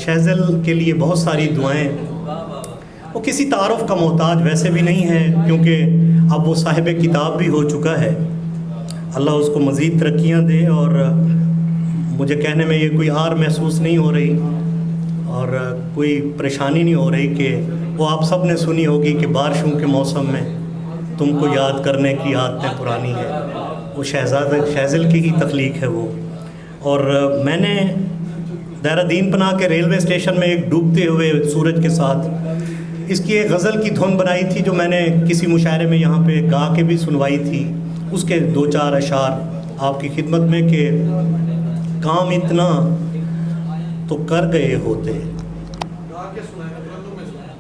शहज़ल के लिए बहुत सारी दुआएं। वो किसी तारुफ का मोहताज वैसे भी नहीं है, क्योंकि अब वो साहिब किताब भी हो चुका है। अल्लाह उसको मज़ीद तरक्कियाँ दे। और मुझे कहने में ये कोई आर महसूस नहीं हो रही और कोई परेशानी नहीं हो रही कि वो आप सब ने सुनी होगी कि बारिशों के मौसम में तुमको याद करने की आदतें पुरानी है। वो शहज़ल की ही तख्लीक है वो। और मैंने देहरादून पनाह के रेलवे स्टेशन में एक डूबते हुए सूरज के साथ इसकी एक गज़ल की धुन बनाई थी, जो मैंने किसी मुशायरे में यहाँ पे गा के भी सुनवाई थी। उसके 2-4 अशार आपकी खिदमत में कि काम इतना तो कर गए होते,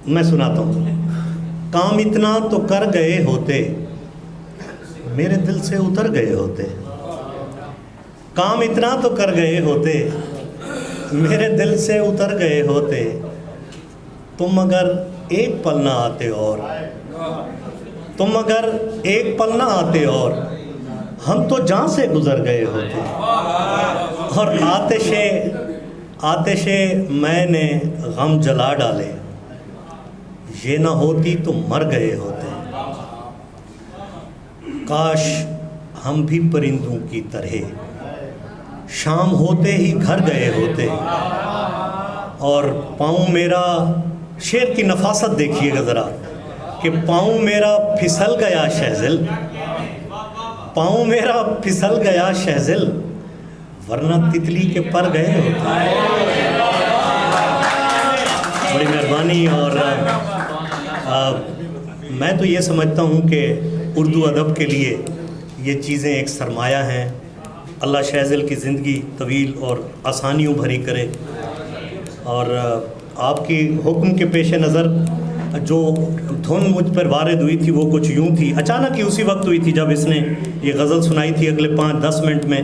मैं सुनाता हूँ। काम इतना तो कर गए होते, मेरे दिल से उतर गए होते। काम इतना तो कर गए होते, मेरे दिल से उतर गए होते। तुम अगर एक पल ना आते और तुम अगर एक पल ना आते और हम तो जान से गुजर गए होते। और आतिशे मैंने गम जला डाले, ये ना होती तो मर गए होते। काश हम भी परिंदों की तरह शाम होते ही घर गए होते। और पाँव मेरा, शेर की नफासत देखिएगा ज़रा, कि पाँव मेरा फिसल गया शहज़ल, पाँव मेरा फिसल गया शहज़ल, वरना तितली के पर गए होते। बड़ी मेहरबानी। और मैं तो ये समझता हूँ कि उर्दू अदब के लिए ये चीज़ें एक सरमाया हैं। अल्लाह शहज़ल की ज़िंदगी तवील और आसानियों भरी करे। और आपकी हुक्म के पेश नज़र जो धुन मुझ पर वारिद हुई थी वो कुछ यूँ थी, अचानक ही उसी वक्त हुई थी जब इसने ये गज़ल सुनाई थी। अगले 5-10 मिनट में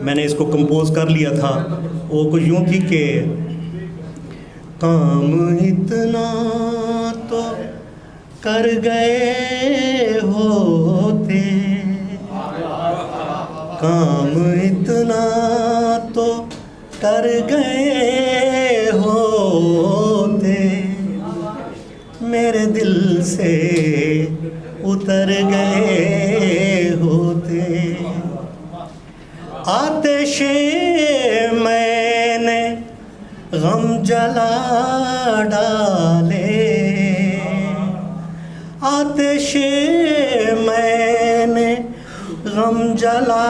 मैंने इसको कंपोज़ कर लिया था। वो कुछ यूँ थी कि काम इतना तो कर गए होते, काम इतना तो कर गए होते, मेरे दिल से उतर गए होते। आतिशे मैंने गम जला डाले, आतिशे मैंने गम जला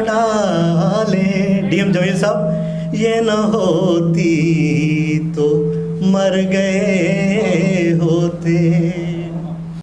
डाले। डीएम जमील साहब, ये न होती तो मर गए होते।